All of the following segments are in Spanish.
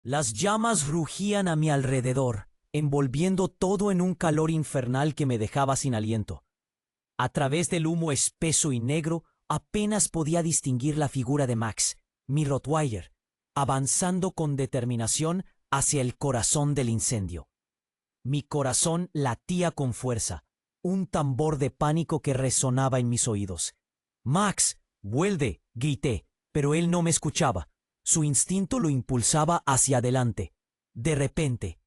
Las llamas rugían a mi alrededor, envolviendo todo en un calor infernal que me dejaba sin aliento. A través del humo espeso y negro, apenas podía distinguir la figura de Max, mi Rottweiler, avanzando con determinación hacia el corazón del incendio. Mi corazón latía con fuerza, un tambor de pánico que resonaba en mis oídos. «Max, vuelve», grité, pero él no me escuchaba. Su instinto lo impulsaba hacia adelante. De repente,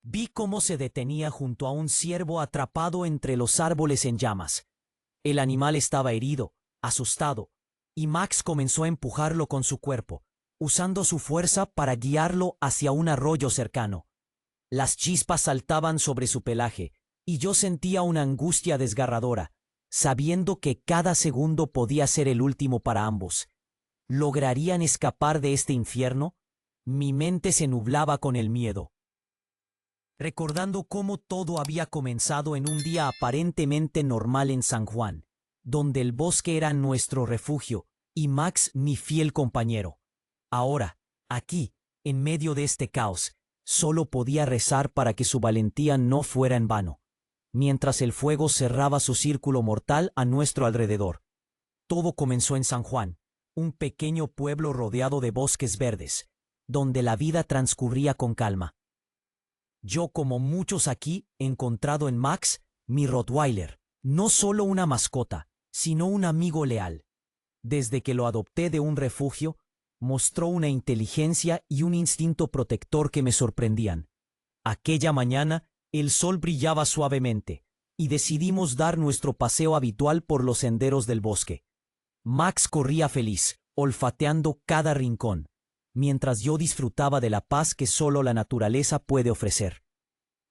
vi cómo se detenía junto a un ciervo atrapado entre los árboles en llamas. El animal estaba herido, asustado, y Max comenzó a empujarlo con su cuerpo, usando su fuerza para guiarlo hacia un arroyo cercano. Las chispas saltaban sobre su pelaje, y yo sentía una angustia desgarradora, sabiendo que cada segundo podía ser el último para ambos. ¿Lograrían escapar de este infierno? Mi mente se nublaba con el miedo, recordando cómo todo había comenzado en un día aparentemente normal en San Juan, donde el bosque era nuestro refugio y Max mi fiel compañero. Ahora, aquí, en medio de este caos, solo podía rezar para que su valentía no fuera en vano, mientras el fuego cerraba su círculo mortal a nuestro alrededor. Todo comenzó en San Juan, un pequeño pueblo rodeado de bosques verdes, donde la vida transcurría con calma. Yo, como muchos aquí, he encontrado en Max, mi Rottweiler, no solo una mascota, sino un amigo leal. Desde que lo adopté de un refugio, mostró una inteligencia y un instinto protector que me sorprendían. Aquella mañana, el sol brillaba suavemente, y decidimos dar nuestro paseo habitual por los senderos del bosque. Max corría feliz, olfateando cada rincón, mientras yo disfrutaba de la paz que solo la naturaleza puede ofrecer.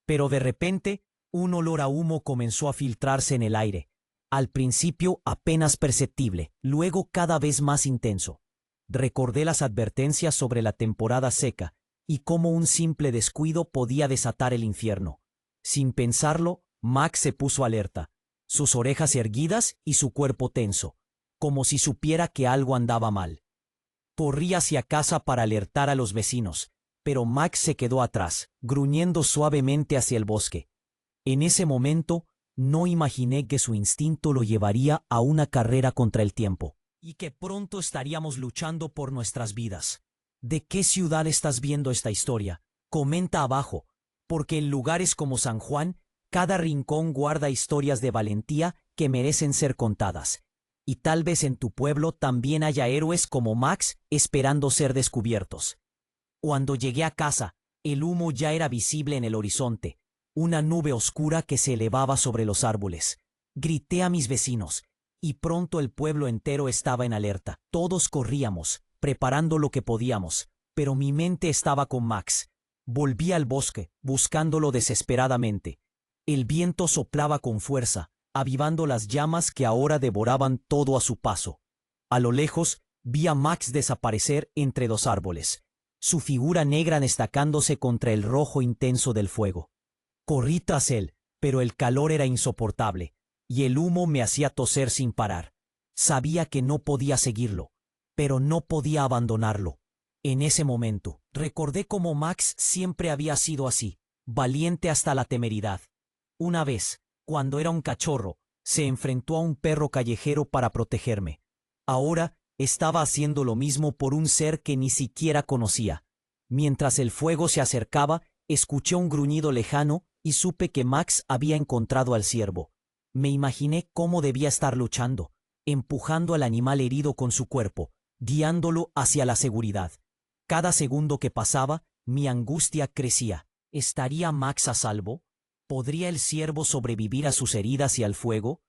Pero de repente, un olor a humo comenzó a filtrarse en el aire, al principio apenas perceptible, luego cada vez más intenso. Recordé las advertencias sobre la temporada seca y cómo un simple descuido podía desatar el infierno. Sin pensarlo, Max se puso alerta, sus orejas erguidas y su cuerpo tenso, como si supiera que algo andaba mal. Corrí hacia casa para alertar a los vecinos, pero Max se quedó atrás, gruñendo suavemente hacia el bosque. En ese momento, no imaginé que su instinto lo llevaría a una carrera contra el tiempo, y que pronto estaríamos luchando por nuestras vidas. ¿De qué ciudad estás viendo esta historia? Comenta abajo, porque en lugares como San Juan, cada rincón guarda historias de valentía que merecen ser contadas. Y tal vez en tu pueblo también haya héroes como Max esperando ser descubiertos. Cuando llegué a casa, el humo ya era visible en el horizonte, una nube oscura que se elevaba sobre los árboles. Grité a mis vecinos, y pronto el pueblo entero estaba en alerta. Todos corríamos, preparando lo que podíamos, pero mi mente estaba con Max. Volví al bosque, buscándolo desesperadamente. El viento soplaba con fuerza, avivando las llamas que ahora devoraban todo a su paso. A lo lejos, vi a Max desaparecer entre dos árboles, su figura negra destacándose contra el rojo intenso del fuego. Corrí tras él, pero el calor era insoportable, y el humo me hacía toser sin parar. Sabía que no podía seguirlo, pero no podía abandonarlo. En ese momento, recordé cómo Max siempre había sido así, valiente hasta la temeridad. Una vez, cuando era un cachorro, se enfrentó a un perro callejero para protegerme. Ahora estaba haciendo lo mismo por un ser que ni siquiera conocía. Mientras el fuego se acercaba, escuché un gruñido lejano y supe que Max había encontrado al ciervo. Me imaginé cómo debía estar luchando, empujando al animal herido con su cuerpo, guiándolo hacia la seguridad. Cada segundo que pasaba, mi angustia crecía. ¿Estaría Max a salvo? ¿Podría el ciervo sobrevivir a sus heridas y al fuego?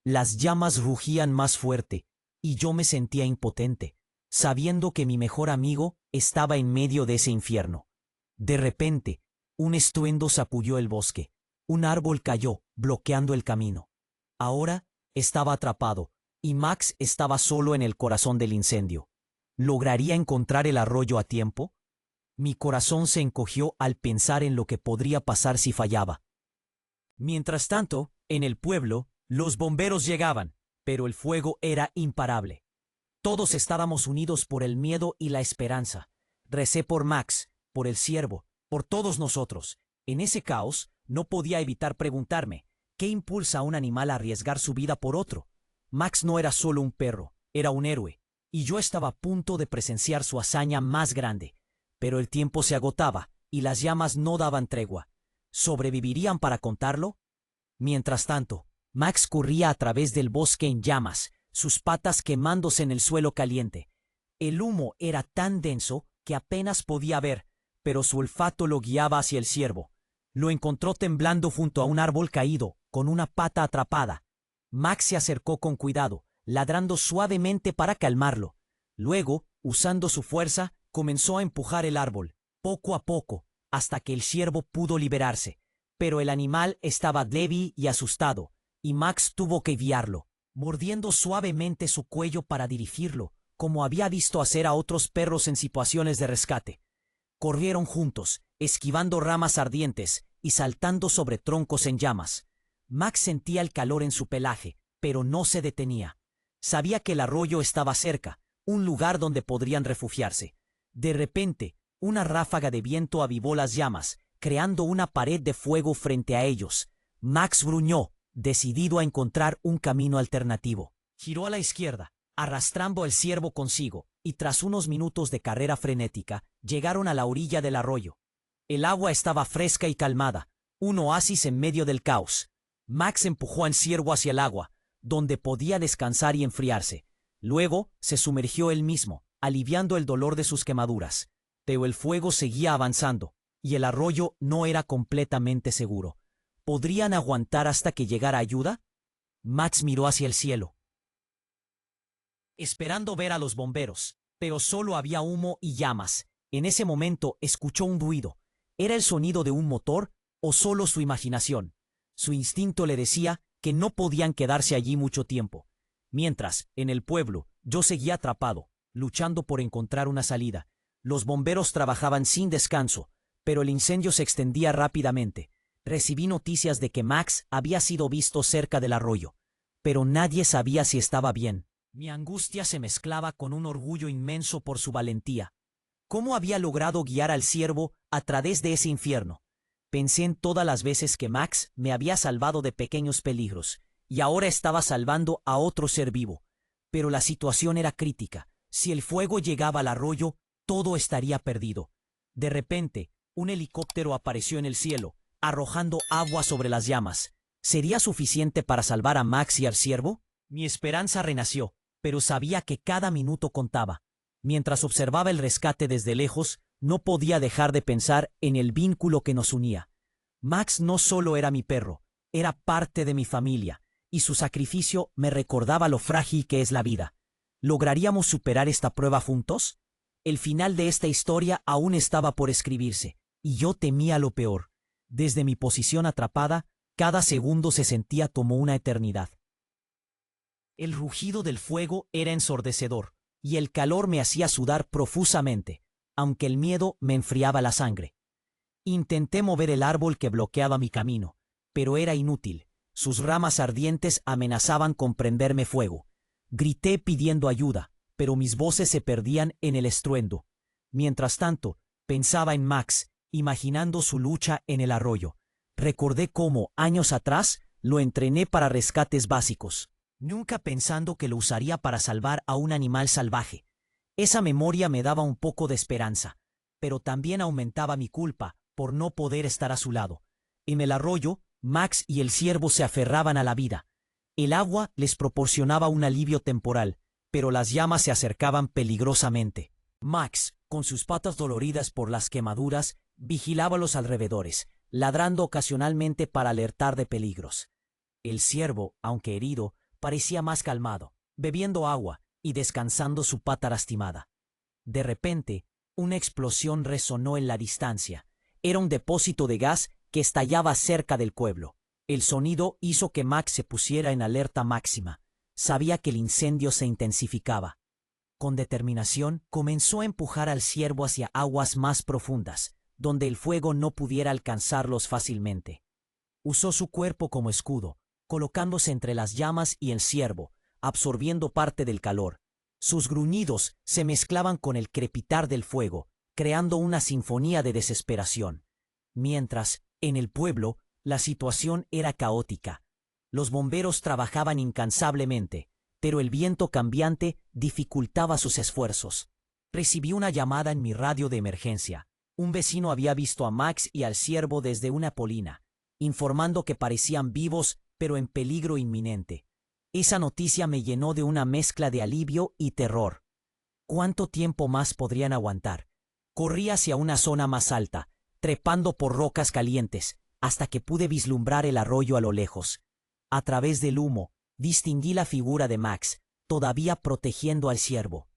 Las llamas rugían más fuerte, y yo me sentía impotente, sabiendo que mi mejor amigo estaba en medio de ese infierno. De repente, un estruendo sacudió el bosque. Un árbol cayó, bloqueando el camino. Ahora estaba atrapado, y Max estaba solo en el corazón del incendio. ¿Lograría encontrar el arroyo a tiempo? Mi corazón se encogió al pensar en lo que podría pasar si fallaba. Mientras tanto, en el pueblo, los bomberos llegaban, pero el fuego era imparable. Todos estábamos unidos por el miedo y la esperanza. Recé por Max, por el ciervo, por todos nosotros. En ese caos, no podía evitar preguntarme, ¿qué impulsa a un animal a arriesgar su vida por otro? Max no era solo un perro, era un héroe, y yo estaba a punto de presenciar su hazaña más grande. Pero el tiempo se agotaba, y las llamas no daban tregua. ¿Sobrevivirían para contarlo? Mientras tanto, Max corría a través del bosque en llamas, sus patas quemándose en el suelo caliente. El humo era tan denso que apenas podía ver, pero su olfato lo guiaba hacia el ciervo. Lo encontró temblando junto a un árbol caído, con una pata atrapada. Max se acercó con cuidado, ladrando suavemente para calmarlo. Luego, usando su fuerza, comenzó a empujar el árbol, poco a poco, hasta que el ciervo pudo liberarse. Pero el animal estaba débil y asustado, y Max tuvo que guiarlo, mordiendo suavemente su cuello para dirigirlo, como había visto hacer a otros perros en situaciones de rescate. Corrieron juntos, esquivando ramas ardientes y saltando sobre troncos en llamas. Max sentía el calor en su pelaje, pero no se detenía. Sabía que el arroyo estaba cerca, un lugar donde podrían refugiarse. De repente, una ráfaga de viento avivó las llamas, creando una pared de fuego frente a ellos. Max gruñó, decidido a encontrar un camino alternativo. Giró a la izquierda, arrastrando al ciervo consigo, y tras unos minutos de carrera frenética, llegaron a la orilla del arroyo. El agua estaba fresca y calmada, un oasis en medio del caos. Max empujó al ciervo hacia el agua, donde podía descansar y enfriarse. Luego se sumergió él mismo, aliviando el dolor de sus quemaduras. Pero el fuego seguía avanzando, y el arroyo no era completamente seguro. ¿Podrían aguantar hasta que llegara ayuda? Max miró hacia el cielo, esperando ver a los bomberos, pero solo había humo y llamas. En ese momento escuchó un ruido. ¿Era el sonido de un motor o solo su imaginación? Su instinto le decía que no podían quedarse allí mucho tiempo. Mientras, en el pueblo, yo seguía atrapado, luchando por encontrar una salida. Los bomberos trabajaban sin descanso, pero el incendio se extendía rápidamente. Recibí noticias de que Max había sido visto cerca del arroyo, pero nadie sabía si estaba bien. Mi angustia se mezclaba con un orgullo inmenso por su valentía. ¿Cómo había logrado guiar al ciervo a través de ese infierno? Pensé en todas las veces que Max me había salvado de pequeños peligros, y ahora estaba salvando a otro ser vivo. Pero la situación era crítica. Si el fuego llegaba al arroyo, todo estaría perdido. De repente, un helicóptero apareció en el cielo, arrojando agua sobre las llamas. ¿Sería suficiente para salvar a Max y al ciervo? Mi esperanza renació, pero sabía que cada minuto contaba. Mientras observaba el rescate desde lejos, no podía dejar de pensar en el vínculo que nos unía. Max no solo era mi perro, era parte de mi familia, y su sacrificio me recordaba lo frágil que es la vida. ¿Lograríamos superar esta prueba juntos? El final de esta historia aún estaba por escribirse, y yo temía lo peor. Desde mi posición atrapada, cada segundo se sentía como una eternidad. El rugido del fuego era ensordecedor, y el calor me hacía sudar profusamente, aunque el miedo me enfriaba la sangre. Intenté mover el árbol que bloqueaba mi camino, pero era inútil. Sus ramas ardientes amenazaban con prenderme fuego. Grité pidiendo ayuda, pero mis voces se perdían en el estruendo. Mientras tanto, pensaba en Max, imaginando su lucha en el arroyo. Recordé cómo, años atrás, lo entrené para rescates básicos, nunca pensando que lo usaría para salvar a un animal salvaje. Esa memoria me daba un poco de esperanza, pero también aumentaba mi culpa por no poder estar a su lado. En el arroyo, Max y el ciervo se aferraban a la vida. El agua les proporcionaba un alivio temporal, pero las llamas se acercaban peligrosamente. Max, con sus patas doloridas por las quemaduras, vigilaba los alrededores, ladrando ocasionalmente para alertar de peligros. El ciervo, aunque herido, parecía más calmado, bebiendo agua y descansando su pata lastimada. De repente, una explosión resonó en la distancia. Era un depósito de gas que estallaba cerca del pueblo. El sonido hizo que Max se pusiera en alerta máxima. Sabía que el incendio se intensificaba. Con determinación, comenzó a empujar al ciervo hacia aguas más profundas, donde el fuego no pudiera alcanzarlos fácilmente. Usó su cuerpo como escudo, colocándose entre las llamas y el ciervo, absorbiendo parte del calor. Sus gruñidos se mezclaban con el crepitar del fuego, creando una sinfonía de desesperación. Mientras, en el pueblo, la situación era caótica. Los bomberos trabajaban incansablemente, pero el viento cambiante dificultaba sus esfuerzos. Recibí una llamada en mi radio de emergencia. Un vecino había visto a Max y al ciervo desde una colina, informando que parecían vivos pero en peligro inminente. Esa noticia me llenó de una mezcla de alivio y terror. ¿Cuánto tiempo más podrían aguantar? Corrí hacia una zona más alta, trepando por rocas calientes, hasta que pude vislumbrar el arroyo a lo lejos. A través del humo, distinguí la figura de Max, todavía protegiendo al ciervo.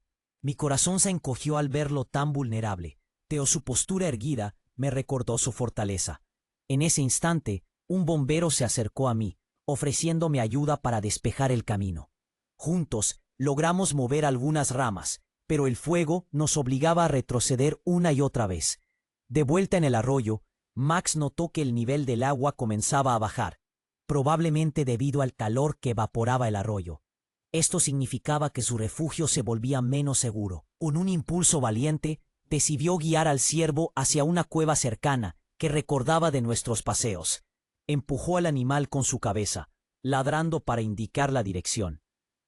Mi corazón se encogió al verlo tan vulnerable, pero su postura erguida me recordó su fortaleza. En ese instante, un bombero se acercó a mí, ofreciéndome ayuda para despejar el camino. Juntos, logramos mover algunas ramas, pero el fuego nos obligaba a retroceder una y otra vez. De vuelta en el arroyo, Max notó que el nivel del agua comenzaba a bajar, probablemente debido al calor que evaporaba el arroyo. Esto significaba que su refugio se volvía menos seguro. Con un impulso valiente, decidió guiar al ciervo hacia una cueva cercana que recordaba de nuestros paseos. Empujó al animal con su cabeza, ladrando para indicar la dirección.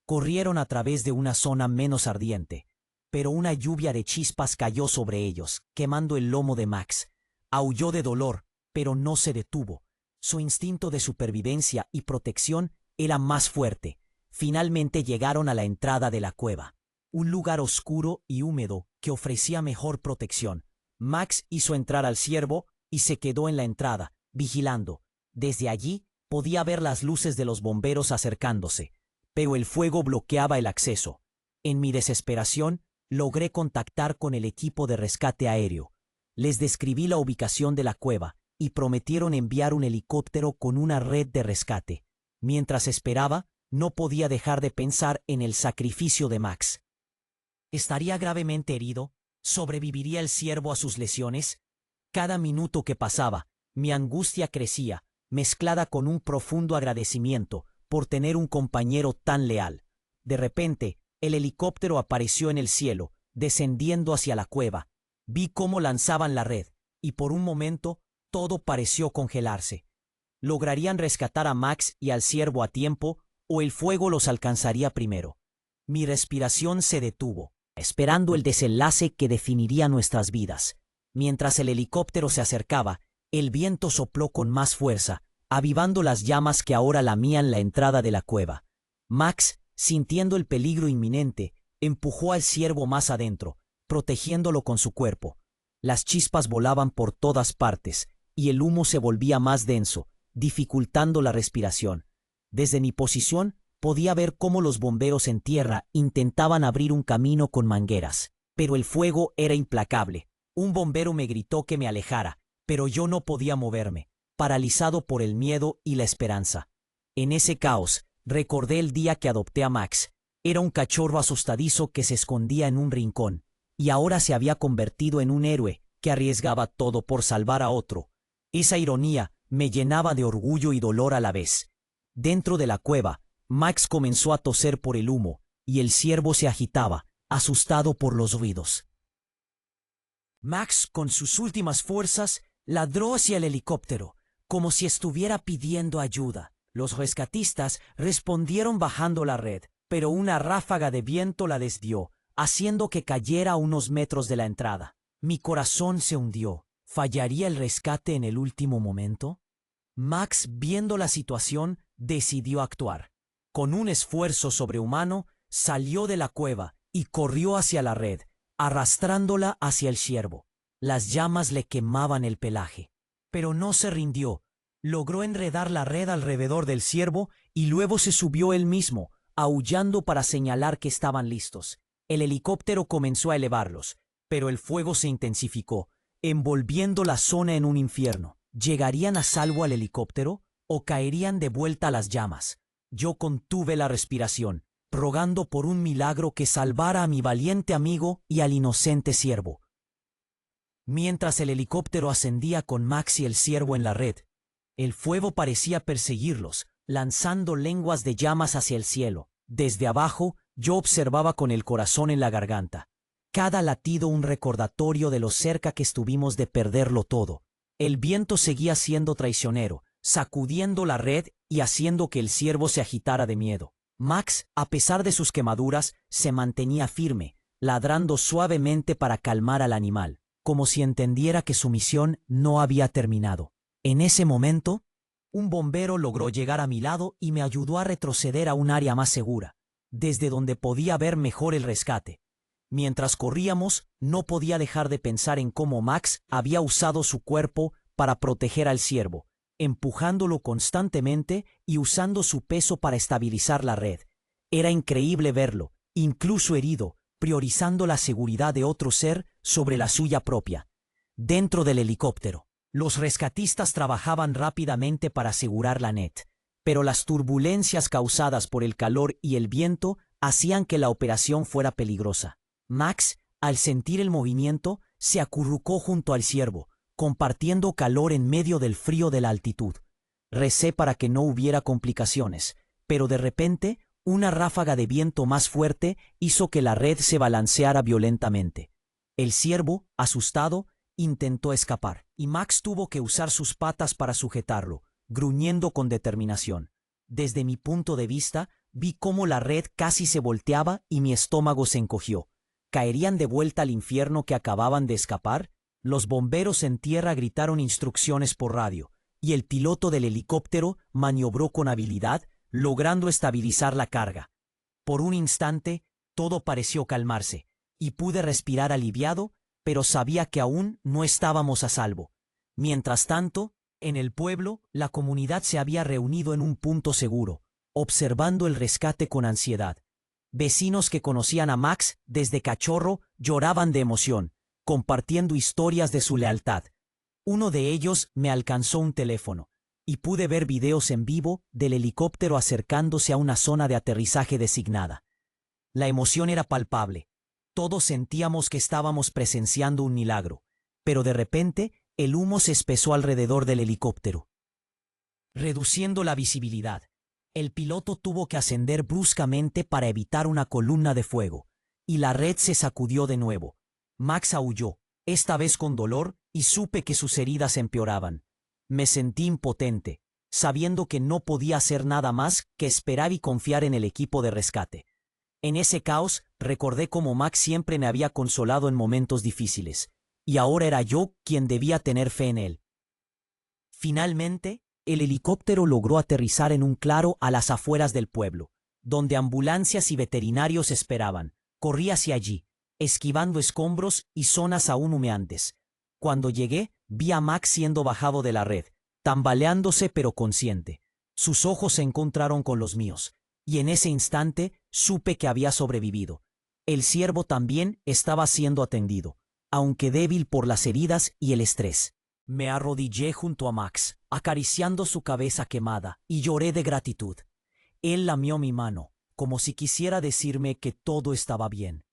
Corrieron a través de una zona menos ardiente, pero una lluvia de chispas cayó sobre ellos, quemando el lomo de Max. Aulló de dolor, pero no se detuvo. Su instinto de supervivencia y protección era más fuerte. Finalmente llegaron a la entrada de la cueva, un lugar oscuro y húmedo que ofrecía mejor protección. Max hizo entrar al ciervo y se quedó en la entrada, vigilando. Desde allí podía ver las luces de los bomberos acercándose, pero el fuego bloqueaba el acceso. En mi desesperación, logré contactar con el equipo de rescate aéreo. Les describí la ubicación de la cueva y prometieron enviar un helicóptero con una red de rescate. Mientras esperaba, no podía dejar de pensar en el sacrificio de Max. ¿Estaría gravemente herido? ¿Sobreviviría el ciervo a sus lesiones? Cada minuto que pasaba, mi angustia crecía, mezclada con un profundo agradecimiento por tener un compañero tan leal. De repente, el helicóptero apareció en el cielo, descendiendo hacia la cueva. Vi cómo lanzaban la red, y por un momento todo pareció congelarse. ¿Lograrían rescatar a Max y al ciervo a tiempo, o el fuego los alcanzaría primero? Mi respiración se detuvo, esperando el desenlace que definiría nuestras vidas. Mientras el helicóptero se acercaba, el viento sopló con más fuerza, avivando las llamas que ahora lamían la entrada de la cueva. Max, sintiendo el peligro inminente, empujó al ciervo más adentro, protegiéndolo con su cuerpo. Las chispas volaban por todas partes, y el humo se volvía más denso, dificultando la respiración. Desde mi posición, podía ver cómo los bomberos en tierra intentaban abrir un camino con mangueras, pero el fuego era implacable. Un bombero me gritó que me alejara, pero yo no podía moverme, paralizado por el miedo y la esperanza. En ese caos, recordé el día que adopté a Max. Era un cachorro asustadizo que se escondía en un rincón, y ahora se había convertido en un héroe que arriesgaba todo por salvar a otro. Esa ironía me llenaba de orgullo y dolor a la vez. Dentro de la cueva, Max comenzó a toser por el humo, y el ciervo se agitaba, asustado por los ruidos. Max, con sus últimas fuerzas, ladró hacia el helicóptero, como si estuviera pidiendo ayuda. Los rescatistas respondieron bajando la red, pero una ráfaga de viento la desvió, haciendo que cayera a unos metros de la entrada. Mi corazón se hundió. ¿Fallaría el rescate en el último momento? Max, viendo la situación, decidió actuar. Con un esfuerzo sobrehumano, salió de la cueva y corrió hacia la red, arrastrándola hacia el ciervo. Las llamas le quemaban el pelaje. Pero no se rindió. Logró enredar la red alrededor del ciervo y luego se subió él mismo, aullando para señalar que estaban listos. El helicóptero comenzó a elevarlos, pero el fuego se intensificó, envolviendo la zona en un infierno. ¿Llegarían a salvo al helicóptero o caerían de vuelta a las llamas? Yo contuve la respiración, rogando por un milagro que salvara a mi valiente amigo y al inocente ciervo. Mientras el helicóptero ascendía con Max y el ciervo en la red, el fuego parecía perseguirlos, lanzando lenguas de llamas hacia el cielo. Desde abajo, yo observaba con el corazón en la garganta. cada latido un recordatorio de lo cerca que estuvimos de perderlo todo. El viento seguía siendo traicionero, sacudiendo la red y haciendo que el ciervo se agitara de miedo. Max, a pesar de sus quemaduras, se mantenía firme, ladrando suavemente para calmar al animal, como si entendiera que su misión no había terminado. En ese momento, un bombero logró llegar a mi lado y me ayudó a retroceder a un área más segura, desde donde podía ver mejor el rescate. Mientras corríamos, no podía dejar de pensar en cómo Max había usado su cuerpo para proteger al ciervo, empujándolo constantemente y usando su peso para estabilizar la red. Era increíble verlo, incluso herido, priorizando la seguridad de otro ser sobre la suya propia. Dentro del helicóptero, los rescatistas trabajaban rápidamente para asegurar la net, pero las turbulencias causadas por el calor y el viento hacían que la operación fuera peligrosa. Max, al sentir el movimiento, se acurrucó junto al ciervo, compartiendo calor en medio del frío de la altitud. Recé para que no hubiera complicaciones, pero de repente, una ráfaga de viento más fuerte hizo que la red se balanceara violentamente. El ciervo, asustado, intentó escapar, y Max tuvo que usar sus patas para sujetarlo, gruñendo con determinación. Desde mi punto de vista, vi cómo la red casi se volteaba y mi estómago se encogió. ¿Caerían de vuelta al infierno que acababan de escapar? Los bomberos en tierra gritaron instrucciones por radio, y el piloto del helicóptero maniobró con habilidad, logrando estabilizar la carga. Por un instante, todo pareció calmarse, y pude respirar aliviado, pero sabía que aún no estábamos a salvo. Mientras tanto, en el pueblo, la comunidad se había reunido en un punto seguro, observando el rescate con ansiedad. Vecinos que conocían a Max desde cachorro lloraban de emoción, compartiendo historias de su lealtad. Uno de ellos me alcanzó un teléfono, y pude ver videos en vivo del helicóptero acercándose a una zona de aterrizaje designada. La emoción era palpable. Todos sentíamos que estábamos presenciando un milagro, pero de repente el humo se espesó alrededor del helicóptero, reduciendo la visibilidad. El piloto tuvo que ascender bruscamente para evitar una columna de fuego, y la red se sacudió de nuevo. Max aulló, esta vez con dolor, y supe que sus heridas empeoraban. Me sentí impotente, sabiendo que no podía hacer nada más que esperar y confiar en el equipo de rescate. En ese caos, recordé cómo Max siempre me había consolado en momentos difíciles, y ahora era yo quien debía tener fe en él. Finalmente, el helicóptero logró aterrizar en un claro a las afueras del pueblo, donde ambulancias y veterinarios esperaban. Corrí hacia allí, esquivando escombros y zonas aún humeantes. Cuando llegué, vi a Max siendo bajado de la red, tambaleándose pero consciente. Sus ojos se encontraron con los míos, y en ese instante supe que había sobrevivido. El ciervo también estaba siendo atendido, aunque débil por las heridas y el estrés. Me arrodillé junto a Max, acariciando su cabeza quemada, y lloré de gratitud. Él lamió mi mano, como si quisiera decirme que todo estaba bien.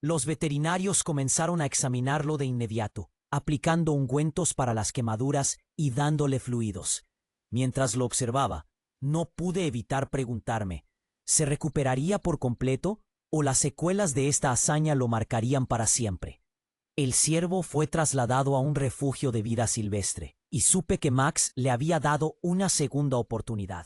Los veterinarios comenzaron a examinarlo de inmediato, aplicando ungüentos para las quemaduras y dándole fluidos. Mientras lo observaba, no pude evitar preguntarme, ¿se recuperaría por completo o las secuelas de esta hazaña lo marcarían para siempre? El ciervo fue trasladado a un refugio de vida silvestre, y supe que Max le había dado una segunda oportunidad.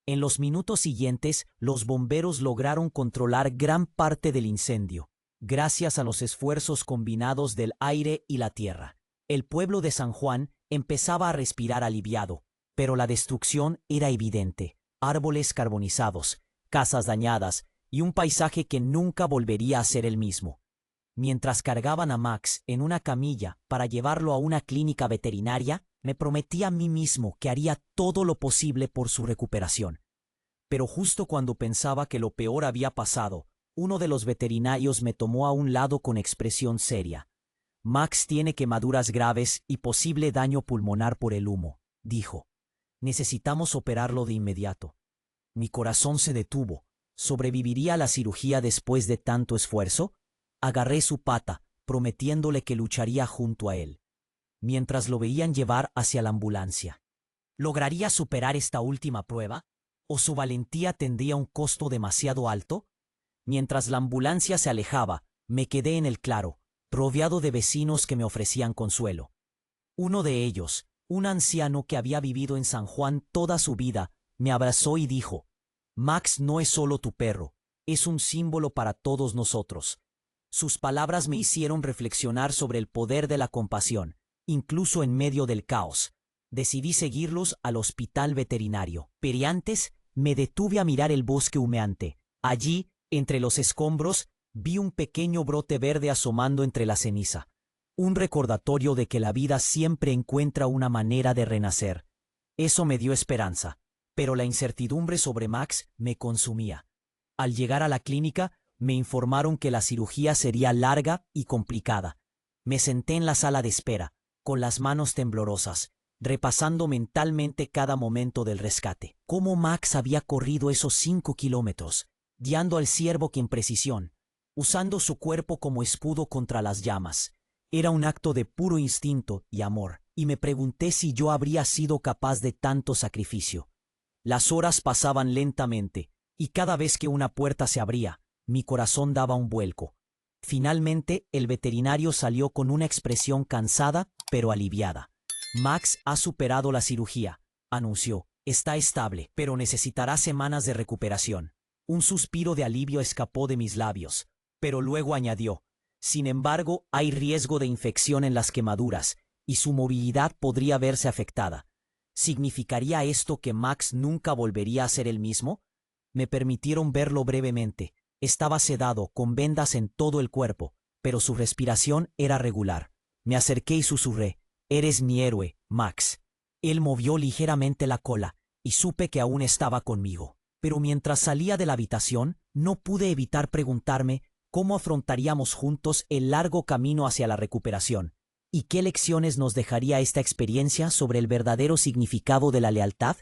En los minutos siguientes, los bomberos lograron controlar gran parte del incendio, gracias a los esfuerzos combinados del aire y la tierra. El pueblo de San Juan empezaba a respirar aliviado, pero la destrucción era evidente. Árboles carbonizados, casas dañadas y un paisaje que nunca volvería a ser el mismo. Mientras cargaban a Max en una camilla para llevarlo a una clínica veterinaria, me prometí a mí mismo que haría todo lo posible por su recuperación. Pero justo cuando pensaba que lo peor había pasado, uno de los veterinarios me tomó a un lado con expresión seria. Max tiene quemaduras graves y posible daño pulmonar por el humo, dijo. Necesitamos operarlo de inmediato. Mi corazón se detuvo. ¿Sobreviviría a la cirugía después de tanto esfuerzo? Agarré su pata, prometiéndole que lucharía junto a él, mientras lo veían llevar hacia la ambulancia. ¿Lograría superar esta última prueba? ¿O su valentía tendría un costo demasiado alto? Mientras la ambulancia se alejaba, Me quedé en el claro, rodeado de vecinos que me ofrecían consuelo. Uno de ellos, un anciano que había vivido en San Juan toda su vida, me abrazó y dijo: Max no es solo tu perro, es un símbolo para todos nosotros. Sus palabras me hicieron reflexionar sobre el poder de la compasión, incluso en medio del caos. Decidí seguirlos al hospital veterinario, pero antes me detuve a mirar el bosque humeante. Allí, entre los escombros, vi un pequeño brote verde asomando entre la ceniza. Un recordatorio de que la vida siempre encuentra una manera de renacer. Eso me dio esperanza, pero la incertidumbre sobre Max me consumía. Al llegar a la clínica, me informaron que la cirugía sería larga y complicada. Me senté en la sala de espera, con las manos temblorosas, repasando mentalmente cada momento del rescate. Cómo Max había corrido esos 5 kilómetros, guiando al ciervo con precisión, usando su cuerpo como escudo contra las llamas. Era un acto de puro instinto y amor, y me pregunté si yo habría sido capaz de tanto sacrificio. Las horas pasaban lentamente, y cada vez que una puerta se abría, mi corazón daba un vuelco. Finalmente, el veterinario salió con una expresión cansada, pero aliviada. Max ha superado la cirugía, anunció. Está estable, pero necesitará semanas de recuperación. Un suspiro de alivio escapó de mis labios, pero luego añadió: sin embargo, hay riesgo de infección en las quemaduras, y su movilidad podría verse afectada. ¿Significaría esto que Max nunca volvería a ser el mismo? Me permitieron verlo brevemente. Estaba sedado, con vendas en todo el cuerpo, pero su respiración era regular. Me acerqué y susurré: eres mi héroe, Max. Él movió ligeramente la cola, y supe que aún estaba conmigo. Pero mientras salía de la habitación, no pude evitar preguntarme cómo afrontaríamos juntos el largo camino hacia la recuperación, y qué lecciones nos dejaría esta experiencia sobre el verdadero significado de la lealtad.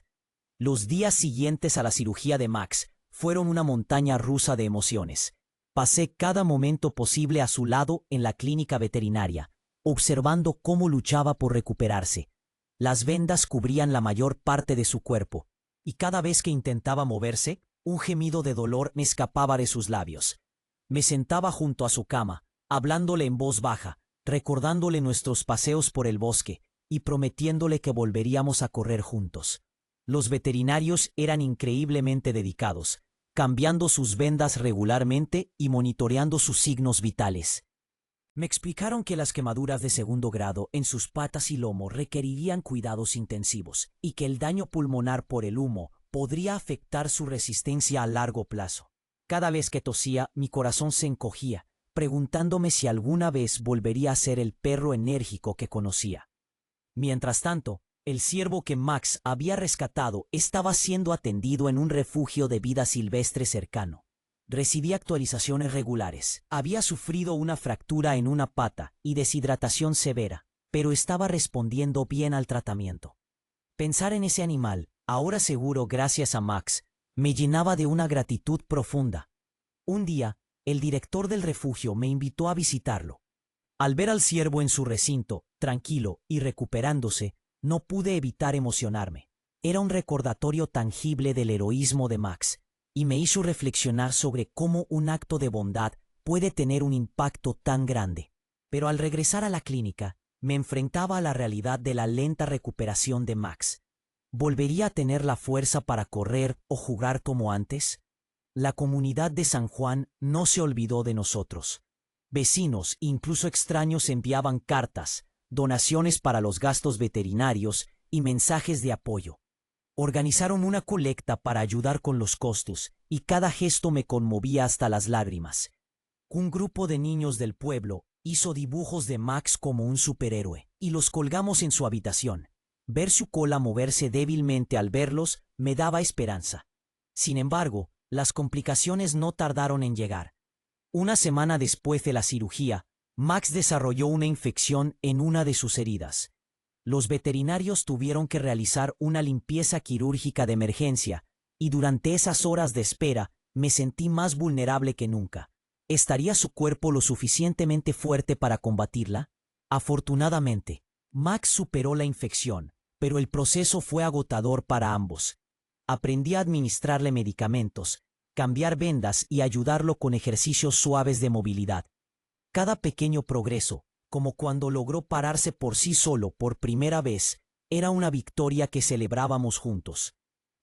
Los días siguientes a la cirugía de Max fueron una montaña rusa de emociones. Pasé cada momento posible a su lado en la clínica veterinaria, observando cómo luchaba por recuperarse. Las vendas cubrían la mayor parte de su cuerpo, y cada vez que intentaba moverse, un gemido de dolor me escapaba de sus labios. Me sentaba junto a su cama, hablándole en voz baja, recordándole nuestros paseos por el bosque y prometiéndole que volveríamos a correr juntos. Los veterinarios eran increíblemente dedicados, cambiando sus vendas regularmente y monitoreando sus signos vitales. Me explicaron que las quemaduras de segundo grado en sus patas y lomo requerirían cuidados intensivos y que el daño pulmonar por el humo podría afectar su resistencia a largo plazo. Cada vez que tosía, mi corazón se encogía, preguntándome si alguna vez volvería a ser el perro enérgico que conocía. Mientras tanto, el ciervo que Max había rescatado estaba siendo atendido en un refugio de vida silvestre cercano. Recibía actualizaciones regulares. Había sufrido una fractura en una pata y deshidratación severa, pero estaba respondiendo bien al tratamiento. Pensar en ese animal, ahora seguro gracias a Max, me llenaba de una gratitud profunda. Un día, el director del refugio me invitó a visitarlo. Al ver al ciervo en su recinto, tranquilo y recuperándose, no pude evitar emocionarme. Era un recordatorio tangible del heroísmo de Max, y me hizo reflexionar sobre cómo un acto de bondad puede tener un impacto tan grande. Pero al regresar a la clínica, me enfrentaba a la realidad de la lenta recuperación de Max. ¿Volvería a tener la fuerza para correr o jugar como antes? La comunidad de San Juan no se olvidó de nosotros. Vecinos, incluso extraños, enviaban cartas, donaciones para los gastos veterinarios y mensajes de apoyo. Organizaron una colecta para ayudar con los costos, y cada gesto me conmovía hasta las lágrimas. Un grupo de niños del pueblo hizo dibujos de Max como un superhéroe, y los colgamos en su habitación. Ver su cola moverse débilmente al verlos me daba esperanza. Sin embargo, las complicaciones no tardaron en llegar. Una semana después de la cirugía, Max desarrolló una infección en una de sus heridas. Los veterinarios tuvieron que realizar una limpieza quirúrgica de emergencia, y durante esas horas de espera me sentí más vulnerable que nunca. ¿Estaría su cuerpo lo suficientemente fuerte para combatirla? Afortunadamente, Max superó la infección, pero el proceso fue agotador para ambos. Aprendí a administrarle medicamentos, cambiar vendas y ayudarlo con ejercicios suaves de movilidad. Cada pequeño progreso, como cuando logró pararse por sí solo por primera vez, era una victoria que celebrábamos juntos.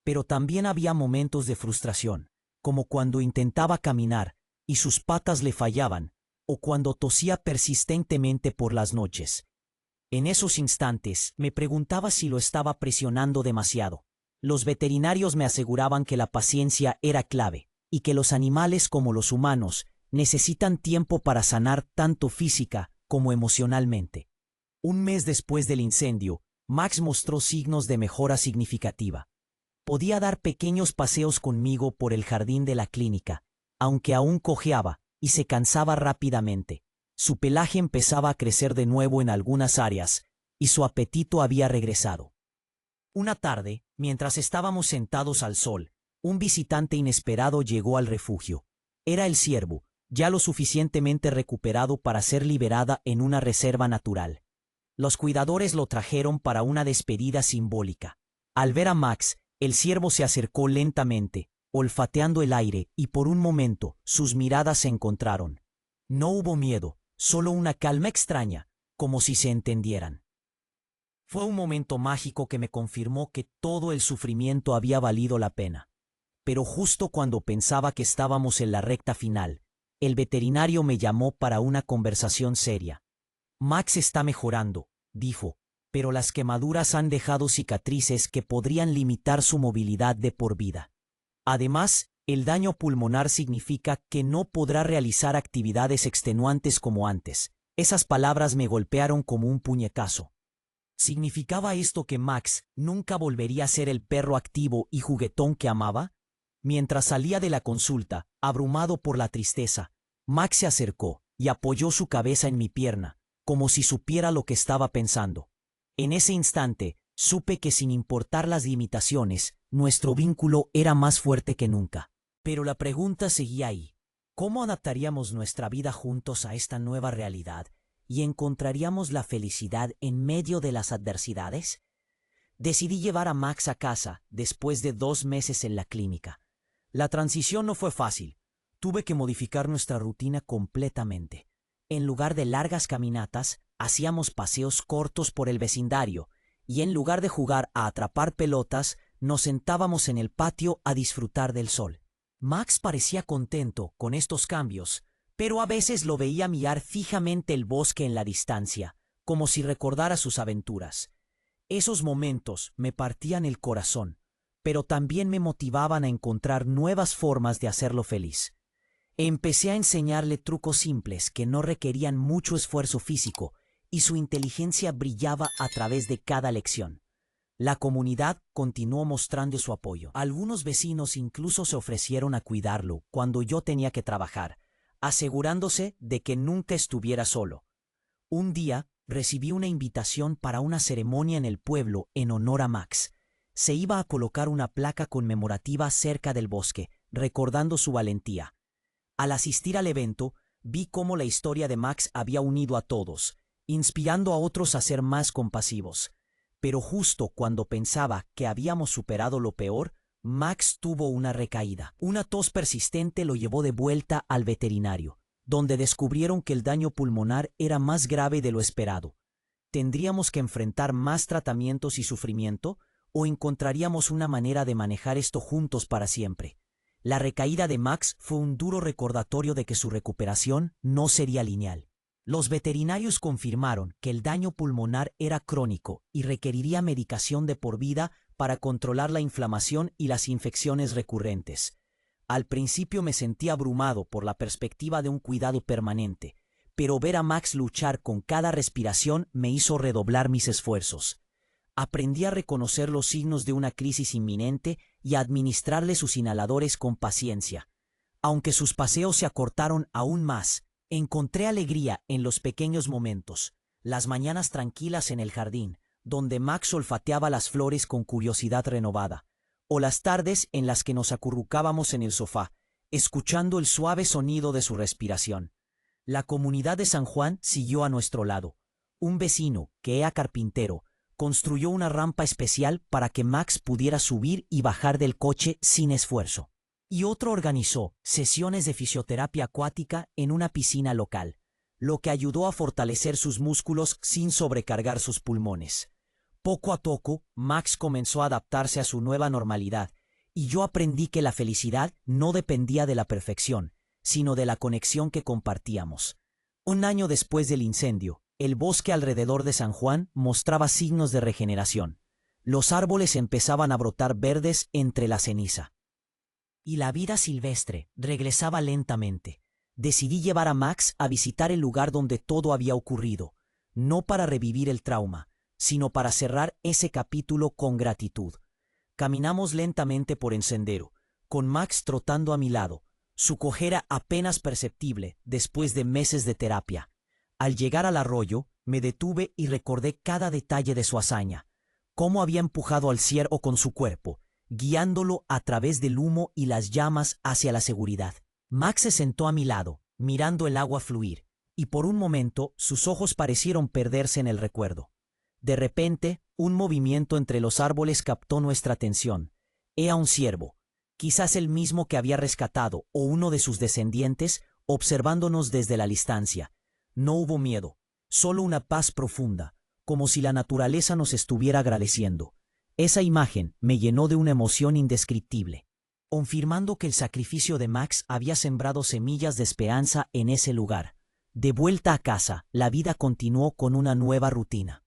Pero también había momentos de frustración, como cuando intentaba caminar y sus patas le fallaban, o cuando tosía persistentemente por las noches. En esos instantes me preguntaba si lo estaba presionando demasiado. Los veterinarios me aseguraban que la paciencia era clave y que los animales como los humanos necesitan tiempo para sanar tanto física como emocionalmente. Un mes después del incendio, Max mostró signos de mejora significativa. Podía dar pequeños paseos conmigo por el jardín de la clínica, aunque aún cojeaba y se cansaba rápidamente. Su pelaje empezaba a crecer de nuevo en algunas áreas y su apetito había regresado. Una tarde, mientras estábamos sentados al sol, un visitante inesperado llegó al refugio. Era el ciervo, ya lo suficientemente recuperado para ser liberada en una reserva natural. Los cuidadores lo trajeron para una despedida simbólica. Al ver a Max, el ciervo se acercó lentamente, olfateando el aire, y por un momento sus miradas se encontraron. No hubo miedo, solo una calma extraña, como si se entendieran. Fue un momento mágico que me confirmó que todo el sufrimiento había valido la pena. Pero justo cuando pensaba que estábamos en la recta final, el veterinario me llamó para una conversación seria. Max está mejorando, dijo, pero las quemaduras han dejado cicatrices que podrían limitar su movilidad de por vida. Además, el daño pulmonar significa que no podrá realizar actividades extenuantes como antes. Esas palabras me golpearon como un puñetazo. ¿Significaba esto que Max nunca volvería a ser el perro activo y juguetón que amaba? Mientras salía de la consulta, abrumado por la tristeza, Max se acercó y apoyó su cabeza en mi pierna, como si supiera lo que estaba pensando. En ese instante, supe que sin importar las limitaciones, nuestro vínculo era más fuerte que nunca. Pero la pregunta seguía ahí. ¿Cómo adaptaríamos nuestra vida juntos a esta nueva realidad y encontraríamos la felicidad en medio de las adversidades? Decidí llevar a Max a casa después de 2 meses en la clínica. La transición no fue fácil. Tuve que modificar nuestra rutina completamente. En lugar de largas caminatas, hacíamos paseos cortos por el vecindario y en lugar de jugar a atrapar pelotas, nos sentábamos en el patio a disfrutar del sol. Max parecía contento con estos cambios, pero a veces lo veía mirar fijamente el bosque en la distancia, como si recordara sus aventuras. Esos momentos me partían el corazón, pero también me motivaban a encontrar nuevas formas de hacerlo feliz. Empecé a enseñarle trucos simples que no requerían mucho esfuerzo físico y su inteligencia brillaba a través de cada lección. La comunidad continuó mostrando su apoyo. Algunos vecinos incluso se ofrecieron a cuidarlo cuando yo tenía que trabajar, asegurándose de que nunca estuviera solo. Un día recibí una invitación para una ceremonia en el pueblo en honor a Max. Se iba a colocar una placa conmemorativa cerca del bosque, recordando su valentía. Al asistir al evento, vi cómo la historia de Max había unido a todos, inspirando a otros a ser más compasivos. Pero justo cuando pensaba que habíamos superado lo peor, Max tuvo una recaída. Una tos persistente lo llevó de vuelta al veterinario, donde descubrieron que el daño pulmonar era más grave de lo esperado. ¿Tendríamos que enfrentar más tratamientos y sufrimiento, o encontraríamos una manera de manejar esto juntos para siempre? La recaída de Max fue un duro recordatorio de que su recuperación no sería lineal. Los veterinarios confirmaron que el daño pulmonar era crónico y requeriría medicación de por vida para controlar la inflamación y las infecciones recurrentes. Al principio me sentí abrumado por la perspectiva de un cuidado permanente, pero ver a Max luchar con cada respiración me hizo redoblar mis esfuerzos. Aprendí a reconocer los signos de una crisis inminente y a administrarle sus inhaladores con paciencia. Aunque sus paseos se acortaron aún más, encontré alegría en los pequeños momentos, las mañanas tranquilas en el jardín, donde Max olfateaba las flores con curiosidad renovada, o las tardes en las que nos acurrucábamos en el sofá, escuchando el suave sonido de su respiración. La comunidad de San Juan siguió a nuestro lado. Un vecino, que era carpintero, construyó una rampa especial para que Max pudiera subir y bajar del coche sin esfuerzo. Y otro organizó sesiones de fisioterapia acuática en una piscina local. lo que ayudó a fortalecer sus músculos sin sobrecargar sus pulmones. Poco a poco, Max comenzó a adaptarse a su nueva normalidad, y yo aprendí que la felicidad no dependía de la perfección, sino de la conexión que compartíamos. Un año después del incendio, el bosque alrededor de San Juan mostraba signos de regeneración. Los árboles empezaban a brotar verdes entre la ceniza. Y la vida silvestre regresaba lentamente. Decidí llevar a Max a visitar el lugar donde todo había ocurrido, no para revivir el trauma, sino para cerrar ese capítulo con gratitud. Caminamos lentamente por el sendero, con Max trotando a mi lado, su cojera apenas perceptible después de meses de terapia. Al llegar al arroyo, me detuve y recordé cada detalle de su hazaña, cómo había empujado al ciervo con su cuerpo, guiándolo a través del humo y las llamas hacia la seguridad. Max se sentó a mi lado, mirando el agua fluir, y por un momento sus ojos parecieron perderse en el recuerdo. De repente, un movimiento entre los árboles captó nuestra atención. Era un ciervo, quizás el mismo que había rescatado o uno de sus descendientes, observándonos desde la distancia. No hubo miedo, solo una paz profunda, como si la naturaleza nos estuviera agradeciendo. Esa imagen me llenó de una emoción indescriptible, confirmando que el sacrificio de Max había sembrado semillas de esperanza en ese lugar. De vuelta a casa, la vida continuó con una nueva rutina.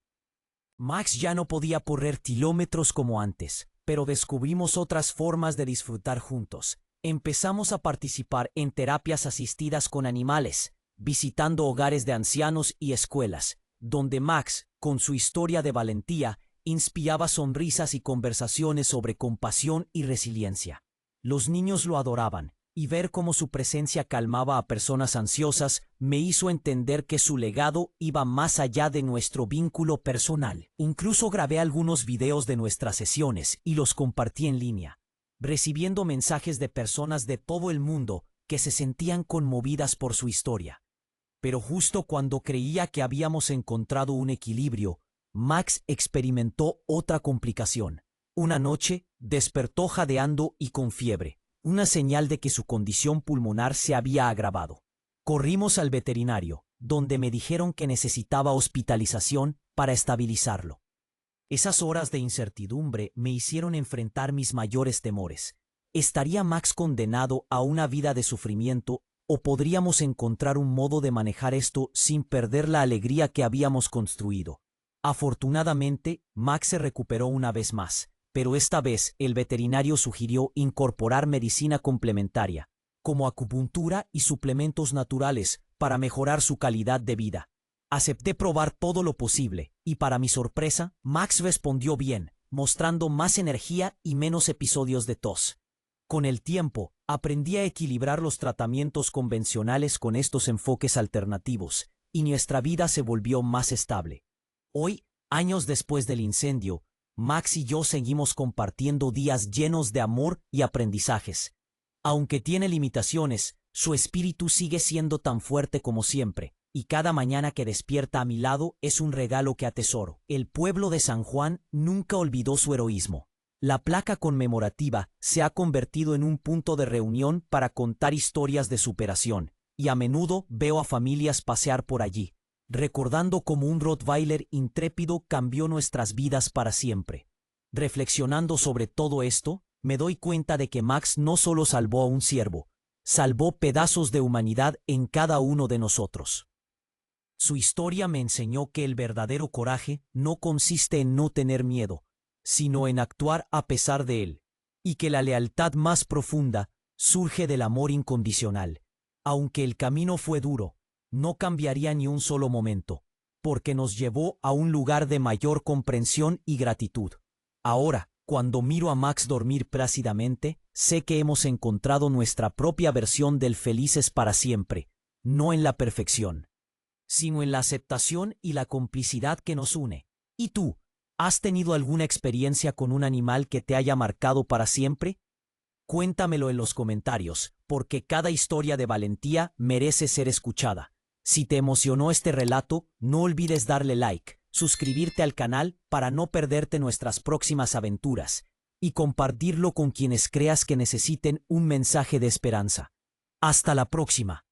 Max ya no podía correr kilómetros como antes, pero descubrimos otras formas de disfrutar juntos. Empezamos a participar en terapias asistidas con animales, visitando hogares de ancianos y escuelas, donde Max, con su historia de valentía, inspiraba sonrisas y conversaciones sobre compasión y resiliencia. Los niños lo adoraban, y ver cómo su presencia calmaba a personas ansiosas me hizo entender que su legado iba más allá de nuestro vínculo personal. Incluso grabé algunos videos de nuestras sesiones y los compartí en línea, recibiendo mensajes de personas de todo el mundo que se sentían conmovidas por su historia. Pero justo cuando creía que habíamos encontrado un equilibrio, Max experimentó otra complicación. Una noche, despertó jadeando y con fiebre, una señal de que su condición pulmonar se había agravado. Corrimos al veterinario, donde me dijeron que necesitaba hospitalización para estabilizarlo. Esas horas de incertidumbre me hicieron enfrentar mis mayores temores. ¿Estaría Max condenado a una vida de sufrimiento o podríamos encontrar un modo de manejar esto sin perder la alegría que habíamos construido? Afortunadamente, Max se recuperó una vez más, pero esta vez el veterinario sugirió incorporar medicina complementaria, como acupuntura y suplementos naturales, para mejorar su calidad de vida. Acepté probar todo lo posible, y para mi sorpresa, Max respondió bien, mostrando más energía y menos episodios de tos. Con el tiempo, aprendí a equilibrar los tratamientos convencionales con estos enfoques alternativos, y nuestra vida se volvió más estable. Hoy, años después del incendio, Max y yo seguimos compartiendo días llenos de amor y aprendizajes. Aunque tiene limitaciones, su espíritu sigue siendo tan fuerte como siempre, y cada mañana que despierta a mi lado es un regalo que atesoro. El pueblo de San Juan nunca olvidó su heroísmo. La placa conmemorativa se ha convertido en un punto de reunión para contar historias de superación, y a menudo veo a familias pasear por allí, recordando cómo un Rottweiler intrépido cambió nuestras vidas para siempre. Reflexionando sobre todo esto, me doy cuenta de que Max no solo salvó a un ciervo, salvó pedazos de humanidad en cada uno de nosotros. Su historia me enseñó que el verdadero coraje no consiste en no tener miedo, sino en actuar a pesar de él, y que la lealtad más profunda surge del amor incondicional. Aunque el camino fue duro, no cambiaría ni un solo momento, porque nos llevó a un lugar de mayor comprensión y gratitud. Ahora, cuando miro a Max dormir plácidamente, sé que hemos encontrado nuestra propia versión del felices para siempre, no en la perfección, sino en la aceptación y la complicidad que nos une. ¿Y tú? ¿Has tenido alguna experiencia con un animal que te haya marcado para siempre? Cuéntamelo en los comentarios, porque cada historia de valentía merece ser escuchada. Si te emocionó este relato, no olvides darle like, suscribirte al canal para no perderte nuestras próximas aventuras, y compartirlo con quienes creas que necesiten un mensaje de esperanza. Hasta la próxima.